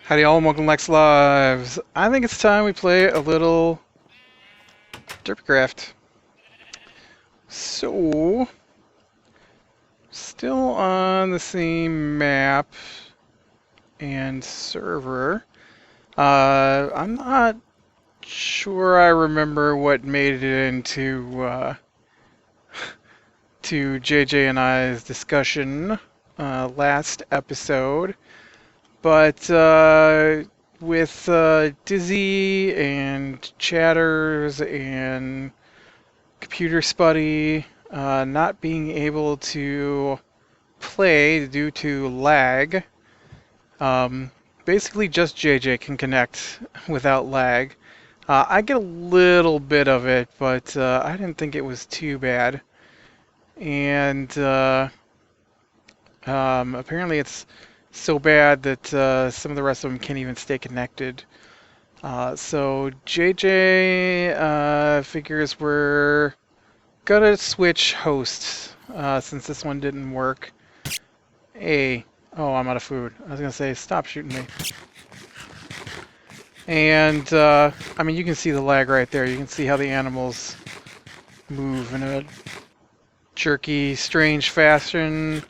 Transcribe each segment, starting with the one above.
Howdy all, and welcome to Lex Lives. I think it's time we play a little Derpy. So, still on the same map and server. I'm not sure I remember what made it into to JJ and I's discussion last episode. But with Dizzy and Chatters and Computer Spuddy not being able to play due to lag, basically just JJ can connect without lag. I get a little bit of it, but I didn't think it was too bad. And apparently it's so bad that some of the rest of them can't even stay connected. So JJ figures we're gonna switch hosts since this one didn't work. Oh, I'm out of food. I was gonna say, stop shooting me. And I mean, you can see the lag right there. You can see how the animals move in a jerky, strange fashion.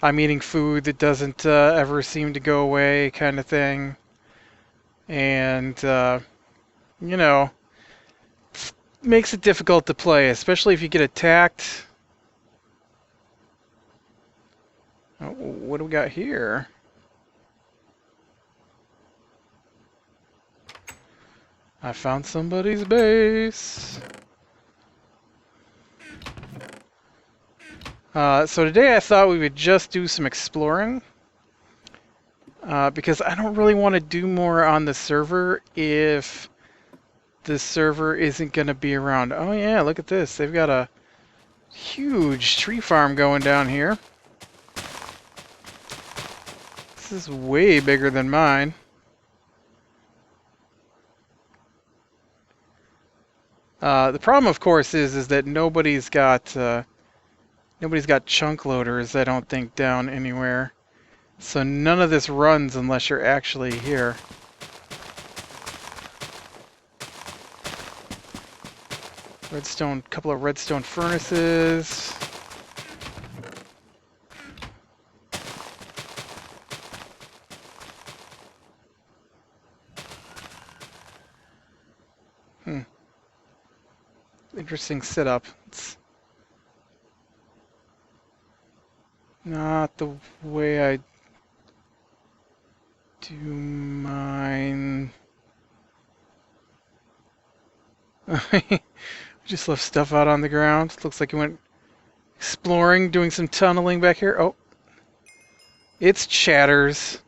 I'm eating food that doesn't ever seem to go away, kind of thing. And, you know, makes it difficult to play, especially if you get attacked. Oh, what do we got here? I found somebody's base. So today I thought we would just do some exploring, because I don't really want to do more on the server if the server isn't going to be around. Oh yeah, look at this. They've got a huge tree farm going down here. This is way bigger than mine. The problem, of course, is that nobody's got chunk loaders, I don't think, down anywhere. So none of this runs unless you're actually here. Redstone, couple of redstone furnaces. Interesting setup. It's not the way I do mine. I just left stuff out on the ground. Looks like it went exploring, doing some tunneling back here. Oh, it's Chatters.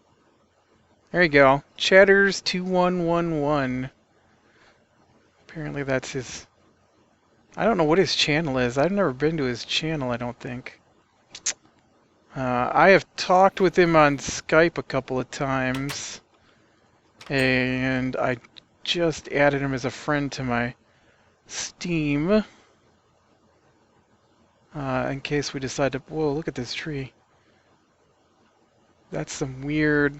There you go. Chatters 2111. Apparently that's his... I don't know what his channel is. I've never been to his channel, I don't think. I have talked with him on Skype a couple of times, and I just added him as a friend to my Steam, in case we decide to... Whoa, look at this tree. That's some weird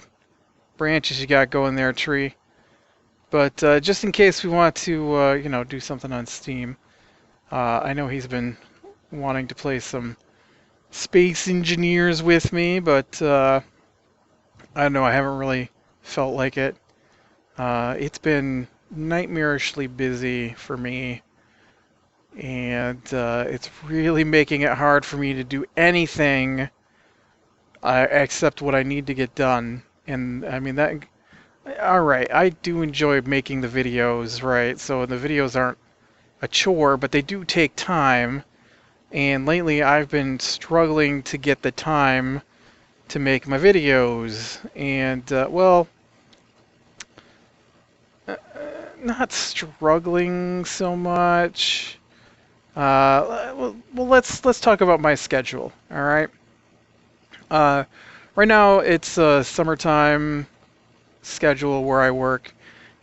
branches you got going there, tree. But just in case we want to, you know, do something on Steam. I know he's been wanting to play some Space Engineers with me, but I don't know, I haven't really felt like it. It's been nightmarishly busy for me, and it's really making it hard for me to do anything except what I need to get done. And I mean, that... Alright, I do enjoy making the videos, right? So the videos aren't a chore, but they do take time. And lately I've been struggling to get the time to make my videos. And, well, not struggling so much. Well, let's talk about my schedule, alright? Right now it's a summertime schedule where I work,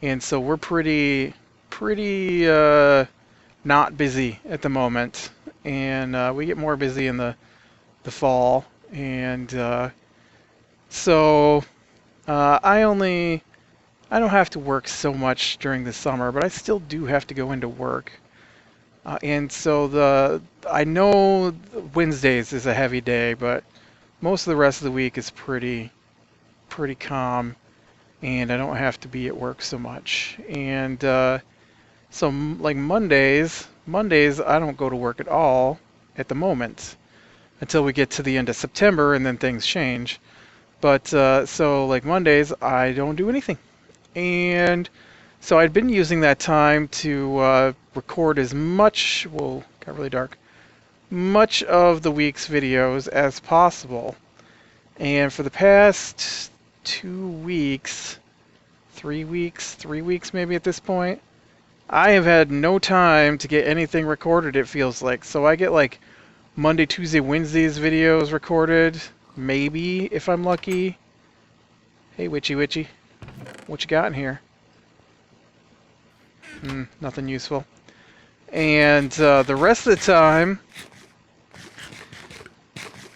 and so we're pretty not busy at the moment, and we get more busy in the fall, and so I don't have to work so much during the summer, but I still do have to go into work. And so I know Wednesdays is a heavy day, but most of the rest of the week is pretty calm, and I don't have to be at work so much. And so like Mondays I don't go to work at all at the moment until we get to the end of September, and then things change. But so like Mondays I don't do anything. And so I'd been using that time to record as much, well, got really dark, much of the week's videos as possible. And for the past 2 weeks, 3 weeks maybe at this point, I have had no time to get anything recorded, it feels like. So I get like Monday, Tuesday, Wednesday's videos recorded, maybe if I'm lucky. Hey, Witchy. What you got in here? Nothing useful. And the rest of the time,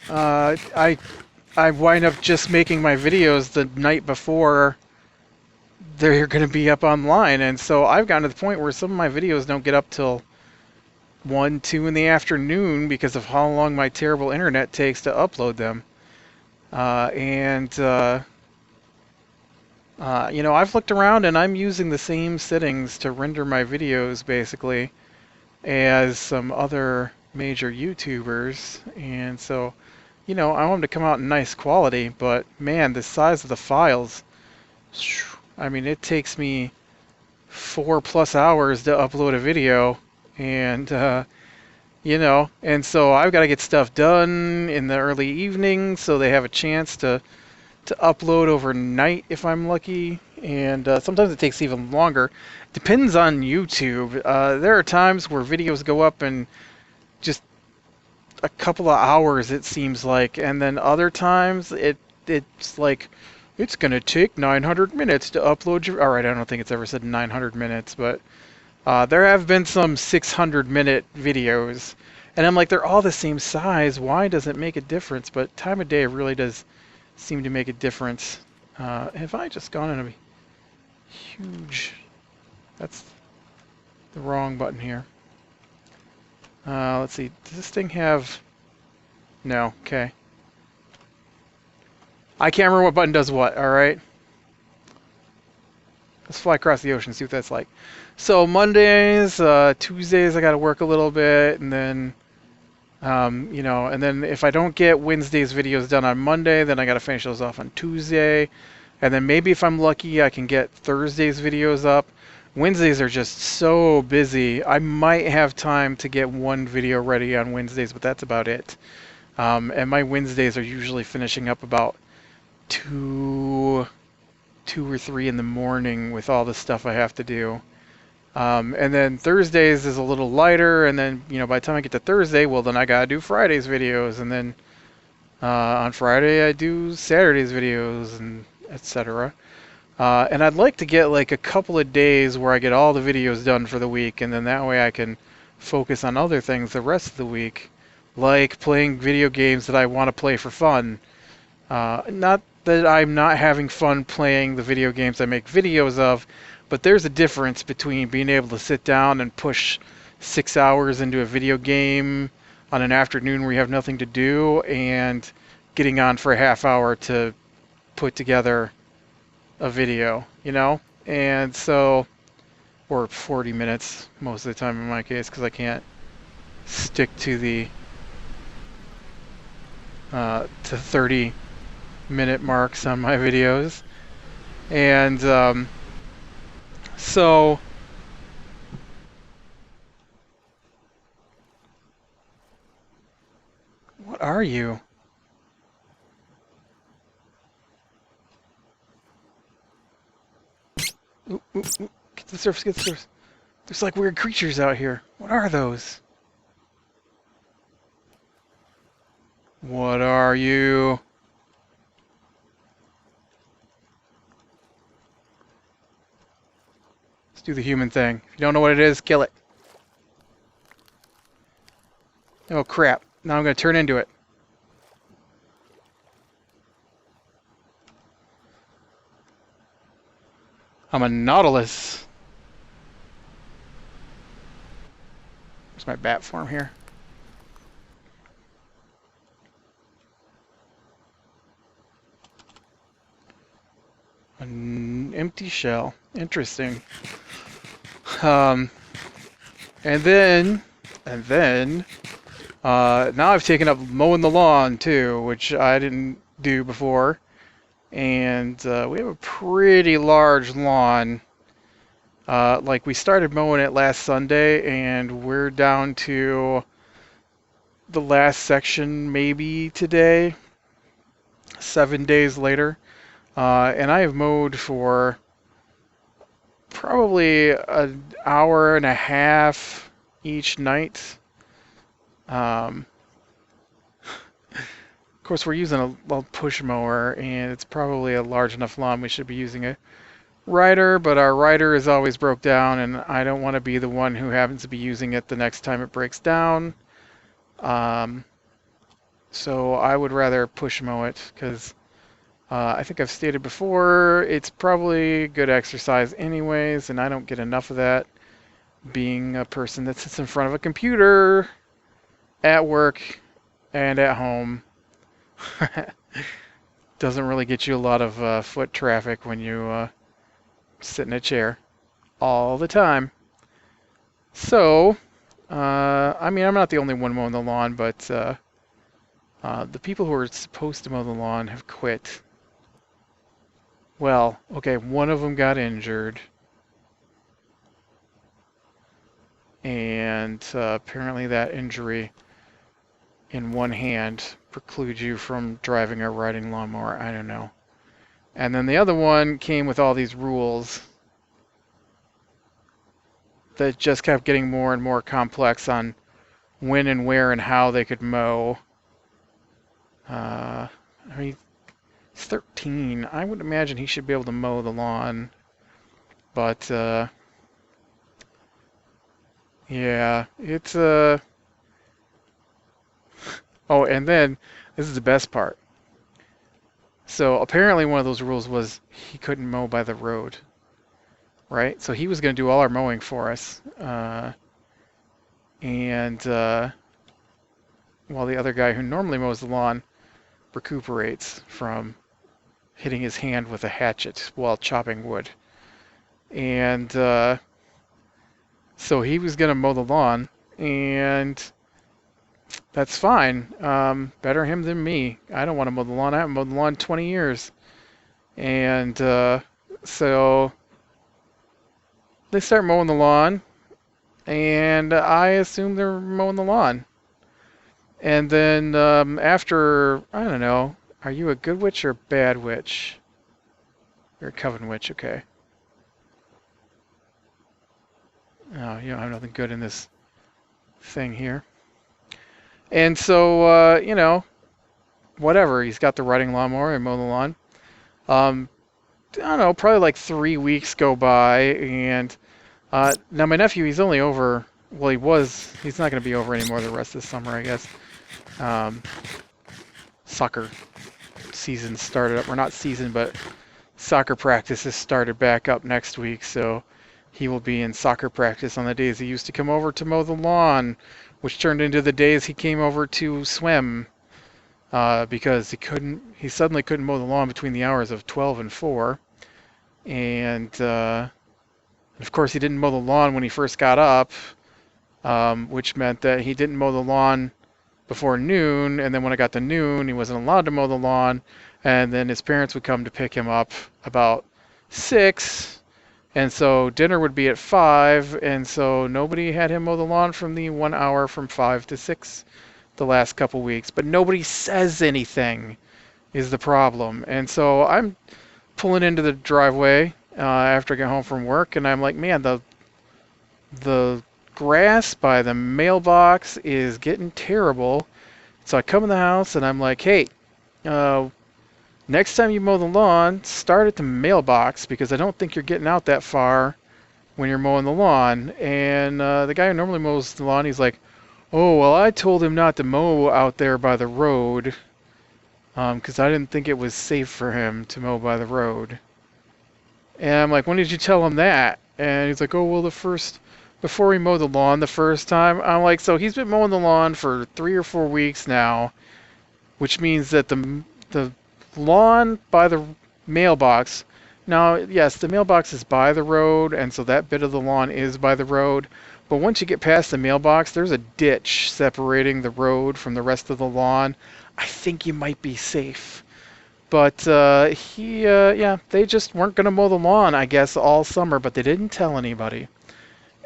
I wind up just making my videos the night before they're going to be up online. And so I've gotten to the point where some of my videos don't get up till 1, 2 in the afternoon because of how long my terrible internet takes to upload them. You know, I've looked around and I'm using the same settings to render my videos basically as some other major YouTubers, and so, you know, I want them to come out in nice quality, but man, the size of the files, I mean, it takes me 4+ hours to upload a video, and you know, and so I've got to get stuff done in the early evening so they have a chance to upload overnight if I'm lucky, and sometimes it takes even longer. Depends on YouTube. There are times where videos go up in just a couple of hours, it seems like, and then other times it's like it's gonna take 900 minutes to upload your. All right, I don't think it's ever said 900 minutes, but there have been some 600-minute videos, and I'm like, they're all the same size. Why does it make a difference? But time of day really does seem to make a difference. Have I just gone in a huge... That's the wrong button here. Let's see. Does this thing have... No. Okay. I can't remember what button does what, alright? Let's fly across the ocean, see what that's like. So Mondays, Tuesdays I gotta work a little bit, and then... you know, and then if I don't get Wednesday's videos done on Monday, then I got to finish those off on Tuesday. And then maybe if I'm lucky, I can get Thursday's videos up. Wednesdays are just so busy. I might have time to get one video ready on Wednesdays, but that's about it. And my Wednesdays are usually finishing up about 2 or 3 in the morning with all the stuff I have to do. And then Thursdays is a little lighter, and then, you know, by the time I get to Thursday, well, then I gotta do Friday's videos, and then on Friday I do Saturday's videos, and etc. And I'd like to get like a couple of days where I get all the videos done for the week, and then that way I can focus on other things the rest of the week, like playing video games that I want to play for fun. Not that I'm not having fun playing the video games I make videos of, but there's a difference between being able to sit down and push 6 hours into a video game on an afternoon where you have nothing to do, and getting on for a half hour to put together a video, you know? And so, or 40 minutes most of the time in my case, because I can't stick to the to 30-minute marks on my videos. And so what are you? Ooh, ooh, ooh. Get to the surface, get to the surface. There's like weird creatures out here. What are those? What are you? Let's do the human thing. If you don't know what it is, kill it. Oh crap. Now I'm going to turn into it. I'm a Nautilus. Where's my bat form here? An empty shell. Interesting. And then, now I've taken up mowing the lawn too, which I didn't do before. And we have a pretty large lawn. Like we started mowing it last Sunday, and we're down to the last section maybe today, 7 days later. And I have mowed for probably an hour and a half each night. Of course, we're using a push mower, and it's probably a large enough lawn. We should be using a rider, but our rider is always broke down, and I don't want to be the one who happens to be using it the next time it breaks down. So I would rather push mow it, because I think I've stated before, it's probably good exercise anyways, and I don't get enough of that being a person that sits in front of a computer at work and at home. Doesn't really get you a lot of foot traffic when you sit in a chair all the time. So, I mean, I'm not the only one mowing the lawn, but the people who are supposed to mow the lawn have quit. Well, okay, one of them got injured. And apparently that injury in one hand precludes you from driving or riding lawnmower. I don't know. And then the other one came with all these rules that just kept getting more and more complex on when and where and how they could mow. I mean, he's 13. I would imagine he should be able to mow the lawn. But, yeah, it's, Oh, and then, this is the best part. So, apparently one of those rules was he couldn't mow by the road. Right? So he was going to do all our mowing for us. While the other guy who normally mows the lawn recuperates from hitting his hand with a hatchet while chopping wood. And so he was going to mow the lawn, and that's fine. Better him than me. I don't want to mow the lawn. I haven't mowed the lawn in 20 years. And so they start mowing the lawn, and I assume they're mowing the lawn. And then after, I don't know, are you a good witch or a bad witch? You're a coven witch, okay. Oh, you don't have nothing good in this thing here. And so, you know, whatever. He's got the riding lawnmower and mow the lawn. I don't know, probably like 3 weeks go by, and now my nephew, he's only over, well, he's not going to be over anymore the rest of the summer, I guess. Soccer season started up, or not season, but soccer practices started back up next week, so he will be in soccer practice on the days he used to come over to mow the lawn, which turned into the days he came over to swim, because he suddenly couldn't mow the lawn between the hours of 12 and 4, and of course he didn't mow the lawn when he first got up, which meant that he didn't mow the lawn before noon, and then when it got to noon, he wasn't allowed to mow the lawn, and then his parents would come to pick him up about 6, and so dinner would be at 5, and so nobody had him mow the lawn from the 1 hour from 5 to 6 the last couple weeks, but nobody says anything is the problem. And so I'm pulling into the driveway after I get home from work, and I'm like, man, the grass by the mailbox is getting terrible. So I come in the house and I'm like, hey, next time you mow the lawn, start at the mailbox, because I don't think you're getting out that far when you're mowing the lawn. And the guy who normally mows the lawn, he's like, oh, well, I told him not to mow out there by the road, because I didn't think it was safe for him to mow by the road. And I'm like, when did you tell him that? And he's like, oh, well, before we mowed the lawn the first time. I'm like, so he's been mowing the lawn for 3 or 4 weeks now, which means that the lawn by the mailbox. Now, yes, the mailbox is by the road, and so that bit of the lawn is by the road. But once you get past the mailbox, there's a ditch separating the road from the rest of the lawn. I think you might be safe. But yeah, they just weren't going to mow the lawn, I guess, all summer, but they didn't tell anybody.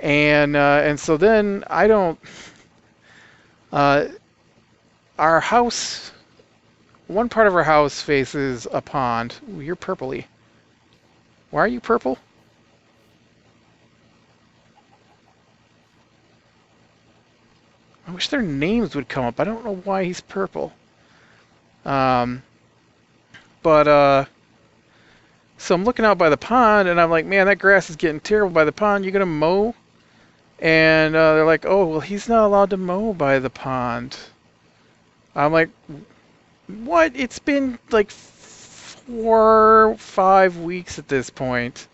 And so then I don't. Our house, one part of our house faces a pond. Ooh, you're purpley. Why are you purple? I wish their names would come up. I don't know why he's purple. Um, but so I'm looking out by the pond, and I'm like, man, that grass is getting terrible by the pond. You gonna mow? And they're like, oh, well, he's not allowed to mow by the pond. I'm like, what? It's been like 4 or 5 weeks at this point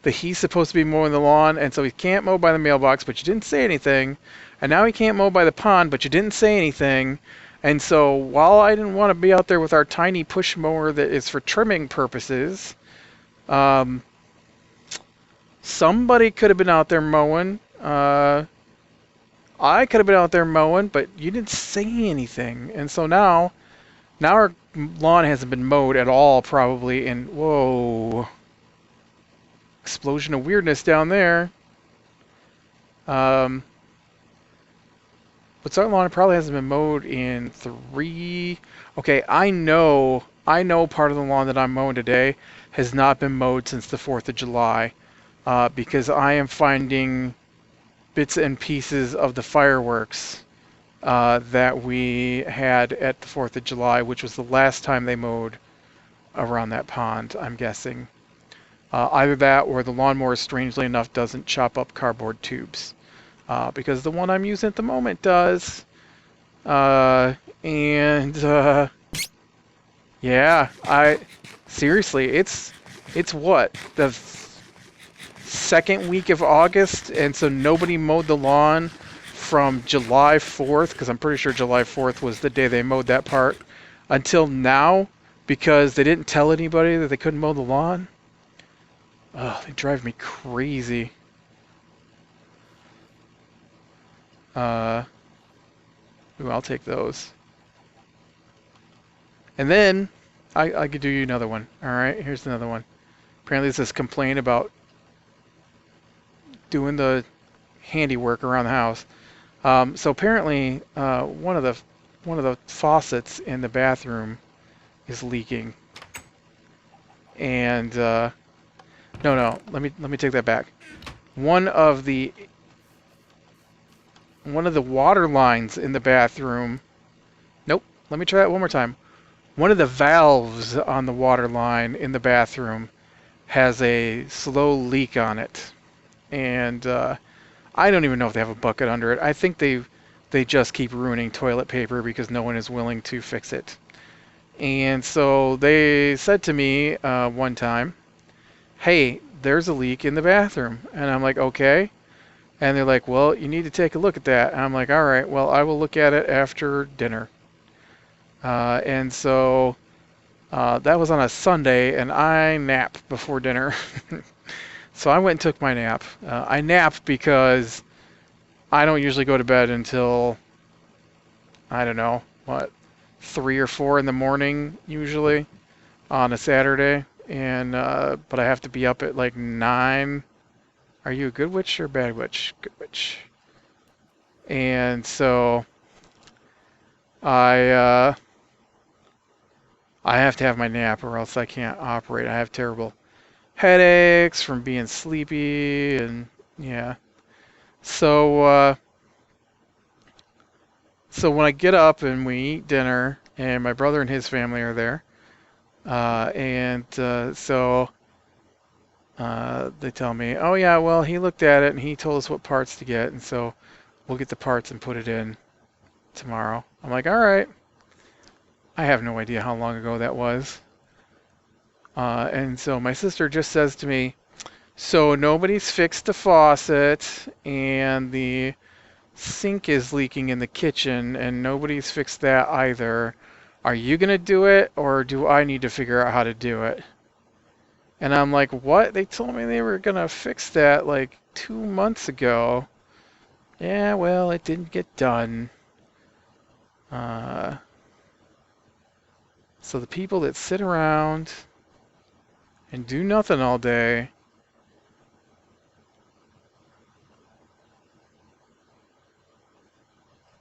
that he's supposed to be mowing the lawn, and so he can't mow by the mailbox, but you didn't say anything. And now he can't mow by the pond, but you didn't say anything. And so while I didn't want to be out there with our tiny push mower that is for trimming purposes, somebody could have been out there mowing. I could have been out there mowing, but you didn't say anything. And so now our lawn hasn't been mowed at all, probably. And whoa, explosion of weirdness down there. But our lawn probably hasn't been mowed in 3. Okay, I know part of the lawn that I'm mowing today has not been mowed since the 4th of July, because I am finding bits and pieces of the fireworks that we had at the 4th of July, which was the last time they mowed around that pond, I'm guessing. Either that or the lawnmower, strangely enough, doesn't chop up cardboard tubes. Because the one I'm using at the moment does. Yeah, seriously, it's what, the second week of August, and so nobody mowed the lawn from July 4th, because I'm pretty sure July 4th was the day they mowed that part, until now, because they didn't tell anybody that they couldn't mow the lawn. Oh, they drive me crazy. Ooh, I'll take those. And then I could do you another one. All right, here's another one. Apparently, there's this complaint about doing the handiwork around the house. So apparently, one of the faucets in the bathroom is leaking. And no, let me take that back. One of the water lines in the bathroom. Nope. Let me try that one more time. One of the valves on the water line in the bathroom has a slow leak on it. And I don't even know if they have a bucket under it. I think they just keep ruining toilet paper because no one is willing to fix it. And so they said to me one time, hey, there's a leak in the bathroom. And I'm like, okay. And they're like, well, you need to take a look at that. And I'm like, all right, well, I will look at it after dinner. And so that was on a Sunday, and I nap before dinner. So I went and took my nap. I nap because I don't usually go to bed until, I don't know, 3 or 4 in the morning usually on a Saturday. And but I have to be up at like 9. Are you a good witch or a bad witch? Good witch. And so I have to have my nap or else I can't operate. I have terrible headaches from being sleepy, and yeah. So when I get up and we eat dinner, and my brother and his family are there, so they tell me, oh yeah, well, he looked at it and he told us what parts to get, and so we'll get the parts and put it in tomorrow. I'm like, all right. I have no idea how long ago that was. And so my sister just says to me, so nobody's fixed the faucet, and the sink is leaking in the kitchen, and nobody's fixed that either. Are you going to do it, or do I need to figure out how to do it? And I'm like, what? They told me they were going to fix that like 2 months ago. Yeah, well, it didn't get done. So the people that sit around and do nothing all day,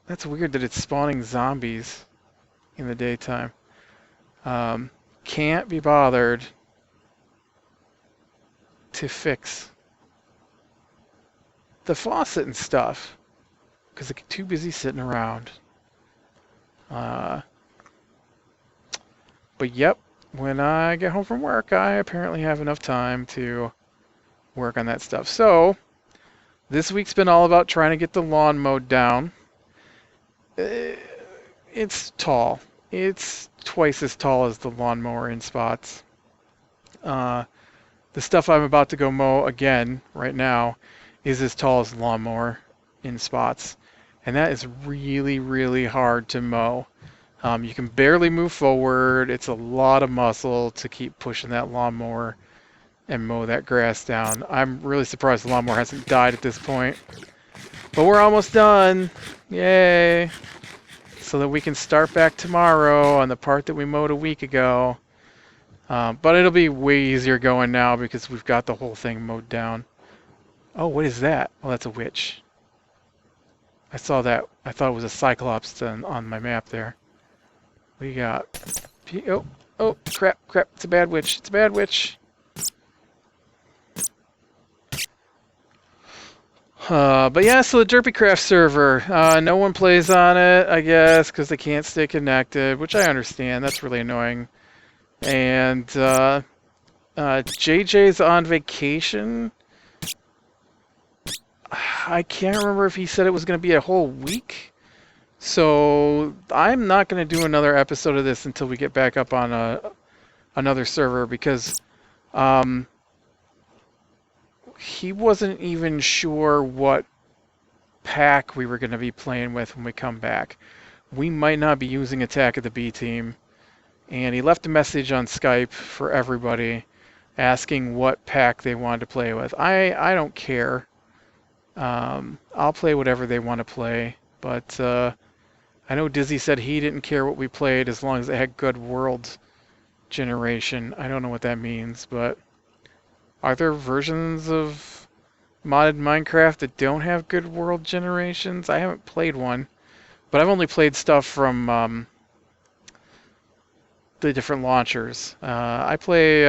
that's weird that it's spawning zombies in the daytime. Can't be bothered to fix the faucet and stuff because they're too busy sitting around. But yep, when I get home from work, I apparently have enough time to work on that stuff. So this week's been all about trying to get the lawn mowed down. It's tall. It's twice as tall as the lawnmower in spots. The stuff I'm about to go mow again right now is as tall as the lawnmower in spots. And that is really, really hard to mow. You can barely move forward. It's a lot of muscle to keep pushing that lawnmower and mow that grass down. I'm really surprised the lawnmower hasn't died at this point. But we're almost done. Yay! So that we can start back tomorrow on the part that we mowed a week ago. But it'll be way easier going now because we've got the whole thing mowed down. Oh, what is that? Oh, that's a witch. I saw that. I thought it was a cyclops on my map there. We got... Oh, crap. It's a bad witch. It's a bad witch. But yeah, so the Derpy Craft server. No one plays on it, I guess, because they can't stay connected, which I understand. That's really annoying. And JJ's on vacation. I can't remember if he said it was going to be a whole week. So I'm not going to do another episode of this until we get back up on another server because he wasn't even sure what pack we were going to be playing with when we come back. We might not be using Attack of the B Team. And he left a message on Skype for everybody asking what pack they wanted to play with. I don't care. I'll play whatever they want to play. But I know Dizzy said he didn't care what we played as long as it had good world generation. I don't know what that means, but are there versions of modded Minecraft that don't have good world generations? I haven't played one, but I've only played stuff from the different launchers. I play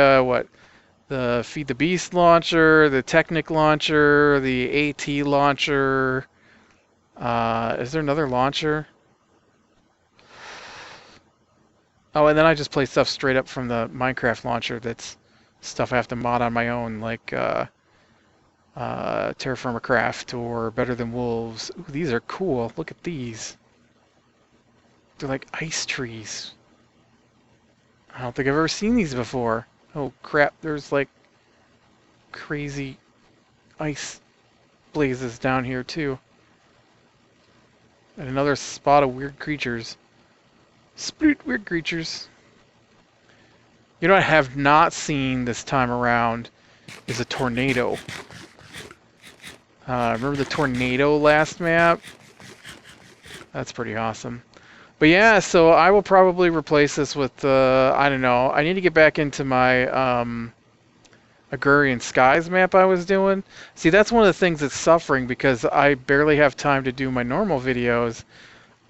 the Feed the Beast launcher, the Technic launcher, the AT launcher. Is there another launcher? Oh, and then I just play stuff straight up from the Minecraft launcher. That's stuff I have to mod on my own, like Terraformer Craft or Better Than Wolves. Ooh, these are cool. Look at these. They're like ice trees. I don't think I've ever seen these before. Oh crap, there's like crazy ice blazes down here too. And another spot of weird creatures. Sploot, weird creatures. You know what I have not seen this time around is a tornado. Remember the tornado last map? That's pretty awesome. But yeah, so I will probably replace this with, I don't know, I need to get back into my Agrarian Skies map I was doing. See, that's one of the things that's suffering because I barely have time to do my normal videos.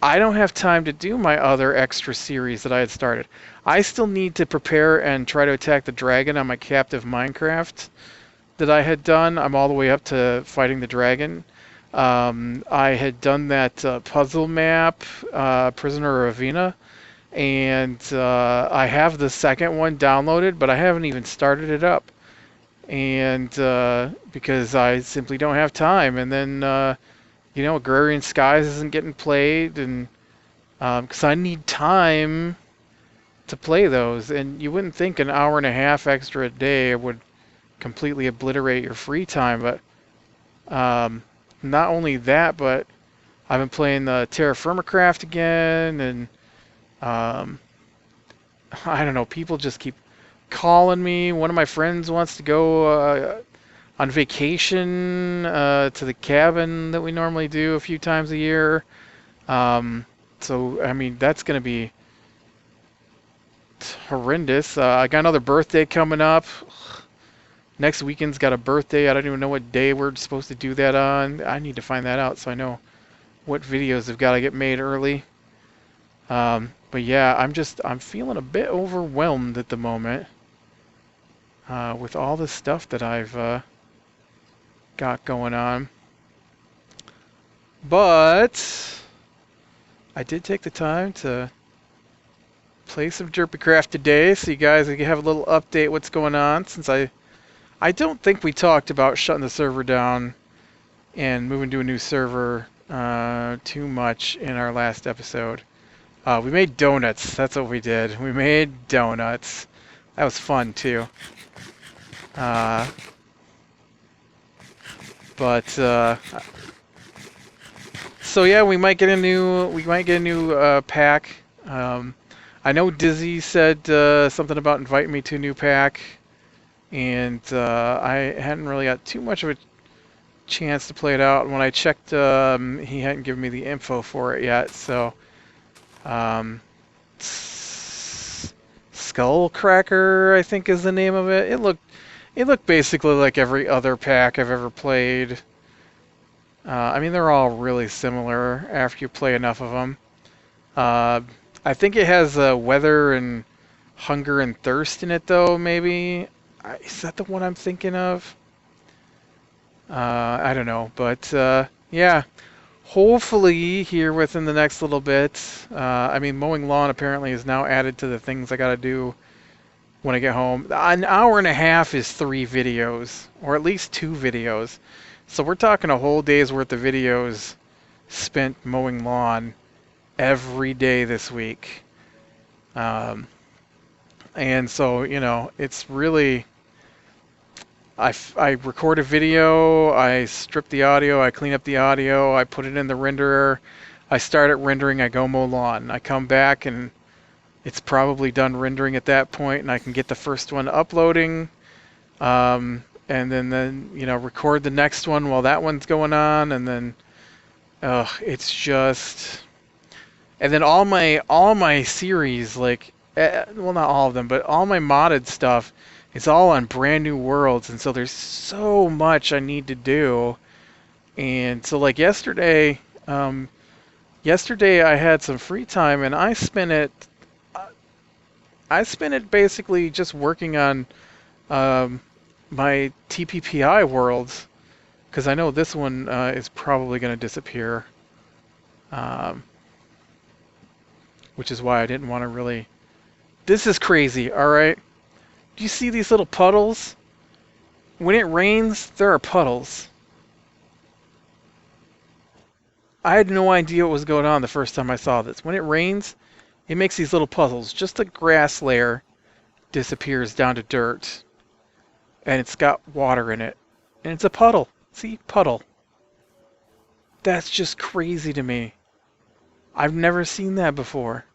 I don't have time to do my other extra series that I had started. I still need to prepare and try to attack the dragon on my captive Minecraft that I had done. I'm all the way up to fighting the dragon. I had done that puzzle map, Prisoner of Ravina, and I have the second one downloaded, but I haven't even started it up. And because I simply don't have time. And then, you know, Agrarian Skies isn't getting played, and because I need time to play those, and you wouldn't think an hour and a half extra a day would completely obliterate your free time, but not only that, but I've been playing the Terra Firma Craft again, and I don't know, people just keep calling me. One of my friends wants to go on vacation to the cabin that we normally do a few times a year. So, I mean, that's going to be horrendous. I got another birthday coming up. Next weekend's got a birthday. I don't even know what day we're supposed to do that on. I need to find that out so I know what videos have got to get made early. But yeah, I'm feeling a bit overwhelmed at the moment with all the stuff that I've got going on. But I did take the time to play some Derpy Craft today, so you guys can have a little update what's going on, since I don't think we talked about shutting the server down and moving to a new server too much in our last episode. We made donuts. That's what we did. We made donuts. That was fun too. So yeah, we might get a new pack. I know Dizzy said something about inviting me to a new pack, and I hadn't really got too much of a chance to play it out. And when I checked, he hadn't given me the info for it yet. So, Skullcracker, I think, is the name of it. It looked basically like every other pack I've ever played. I mean, they're all really similar after you play enough of them. I think it has weather and hunger and thirst in it, though, maybe. Is that the one I'm thinking of? I don't know, but yeah, hopefully here within the next little bit. I mean, mowing lawn apparently is now added to the things I gotta do when I get home. An hour and a half is 3 videos, or at least 2 videos. So we're talking a whole day's worth of videos spent mowing lawn every day this week. And so, you know, it's really... I record a video, I strip the audio, I clean up the audio, I put it in the renderer, I start it rendering, I go mow lawn. I come back and it's probably done rendering at that point, and I can get the first one uploading, and then you know, record the next one while that one's going on, and then it's just... And then all my series, like, well, not all of them, but all my modded stuff, it's all on brand new worlds, and so there's so much I need to do. And so, like, yesterday I had some free time, and I spent it basically just working on my TPPI worlds, because I know this one is probably going to disappear, which is why I didn't want to really... This is crazy, alright? Do you see these little puddles? When it rains, there are puddles. I had no idea what was going on the first time I saw this. When it rains, it makes these little puddles. Just the grass layer disappears down to dirt. And it's got water in it. And it's a puddle. See? Puddle. That's just crazy to me. I've never seen that before.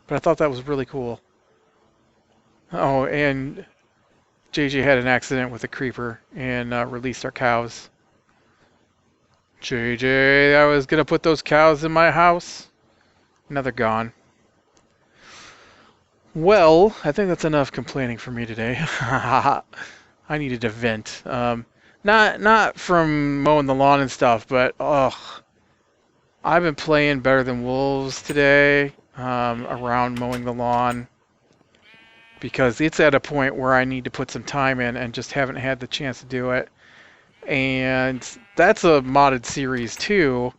But I thought that was really cool. Oh, and JJ had an accident with a creeper and released our cows. JJ, I was going to put those cows in my house. Now they're gone. Well, I think that's enough complaining for me today. I needed to vent. Not from mowing the lawn and stuff, but I've been playing Better Than Wolves today. Around mowing the lawn, because it's at a point where I need to put some time in and just haven't had the chance to do it. And that's a modded series too,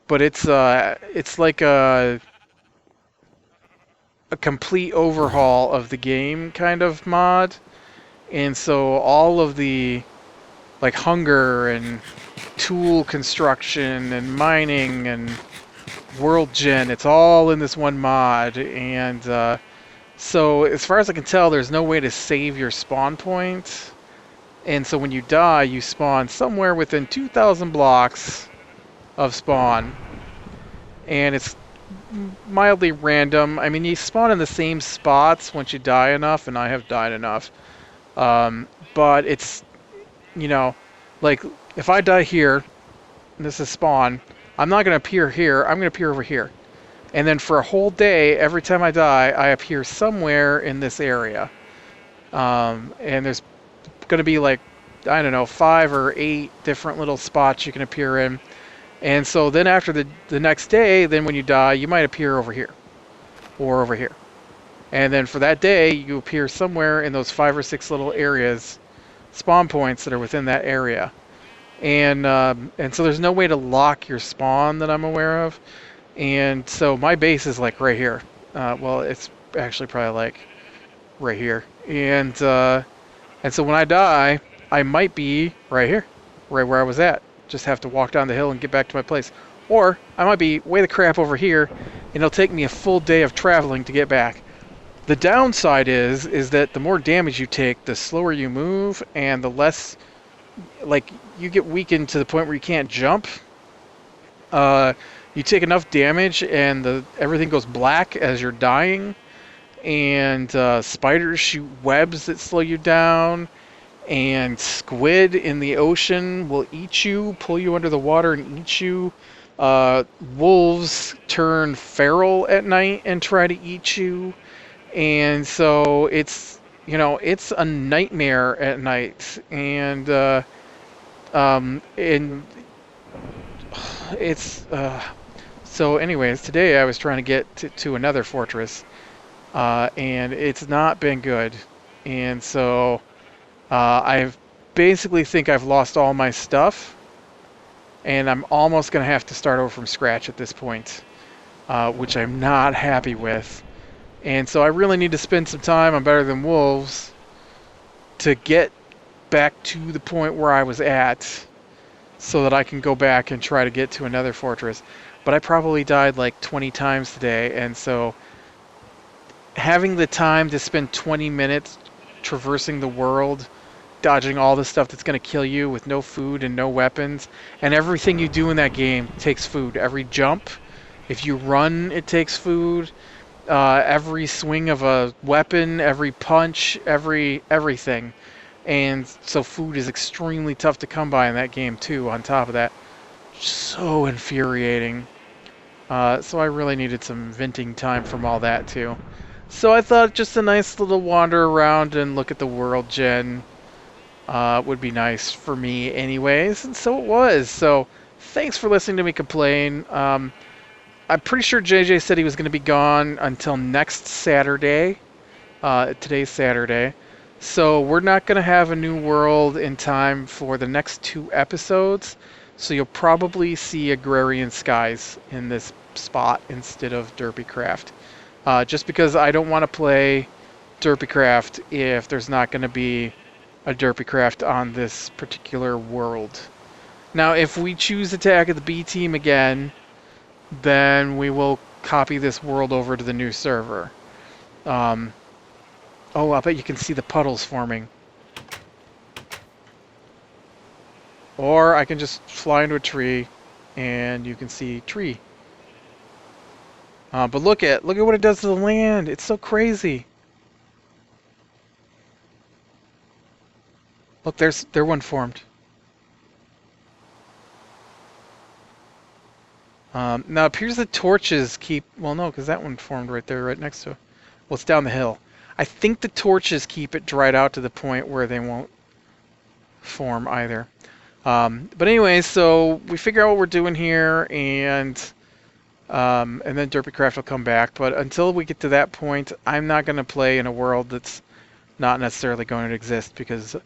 but it's like a complete overhaul of the game kind of mod. And so all of the like hunger and tool construction and mining and world gen. It's all in this one mod, and so as far as I can tell, there's no way to save your spawn point. And so when you die, you spawn somewhere within 2,000 blocks of spawn. And it's mildly random. I mean, you spawn in the same spots once you die enough, and I have died enough. But it's, you know, like, if I die here, and this is spawn, I'm not going to appear here, I'm going to appear over here. And then for a whole day, every time I die, I appear somewhere in this area. And there's going to be like, I don't know, 5 or 8 different little spots you can appear in. And so then after the next day, then when you die, you might appear over here. Or over here. And then for that day, you appear somewhere in those 5 or 6 little areas, spawn points that are within that area. And so there's no way to lock your spawn that I'm aware of. And so my base is like right here. Well, it's actually probably like right here. And so when I die, I might be right here, right where I was at. Just have to walk down the hill and get back to my place. Or I might be way the crap over here, and it'll take me a full day of traveling to get back. The downside is that the more damage you take, the slower you move, and the less, like, you get weakened to the point where you can't jump. You take enough damage, and everything goes black as you're dying. And spiders shoot webs that slow you down. And squid in the ocean will eat you, pull you under the water and eat you. Wolves turn feral at night and try to eat you. And so it's, it's a nightmare at night. And it's so anyways, today I was trying to get to another fortress, and it's not been good. And so I basically think I've lost all my stuff, and I'm almost going to have to start over from scratch at this point, which I'm not happy with. And so I really need to spend some time on Better Than Wolves to get back to the point where I was at, so that I can go back and try to get to another fortress. But I probably died like 20 times today, and so having the time to spend 20 minutes traversing the world, dodging all the stuff that's going to kill you with no food and no weapons, and everything you do in that game takes food. Every jump, if you run, it takes food. Every swing of a weapon, every punch, everything. And so food is extremely tough to come by in that game too, on top of that. So infuriating. So I really needed some venting time from all that too. So I thought just a nice little wander around and look at the world gen would be nice for me anyways. And so it was. So thanks for listening to me complain. I'm pretty sure JJ said he was going to be gone until next Saturday. Today's Saturday. So we're not going to have a new world in time for the next 2 episodes. So you'll probably see Agrarian Skies in this spot instead of Derpycraft. Just because I don't want to play Derpycraft if there's not going to be a Derpycraft on this particular world. Now, if we choose Attack of the B Team again, then we will copy this world over to the new server. Oh, I bet you can see the puddles forming. Or I can just fly into a tree and you can see tree. But look at what it does to the land. It's so crazy. Look, there one formed. Now it appears the torches keep... Well, no, because that one formed right there, right next to it. Well, it's down the hill. I think the torches keep it dried out to the point where they won't form either. But anyway, so we figure out what we're doing here, and then Derpycraft will come back. But until we get to that point, I'm not going to play in a world that's not necessarily going to exist, because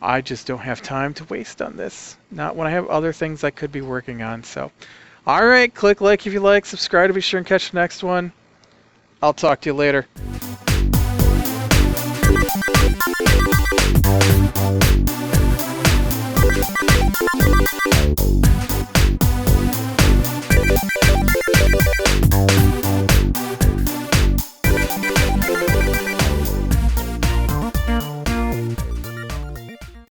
I just don't have time to waste on this. Not when I have other things I could be working on. So, alright, click like if you like, subscribe to be sure and catch the next one. I'll talk to you later.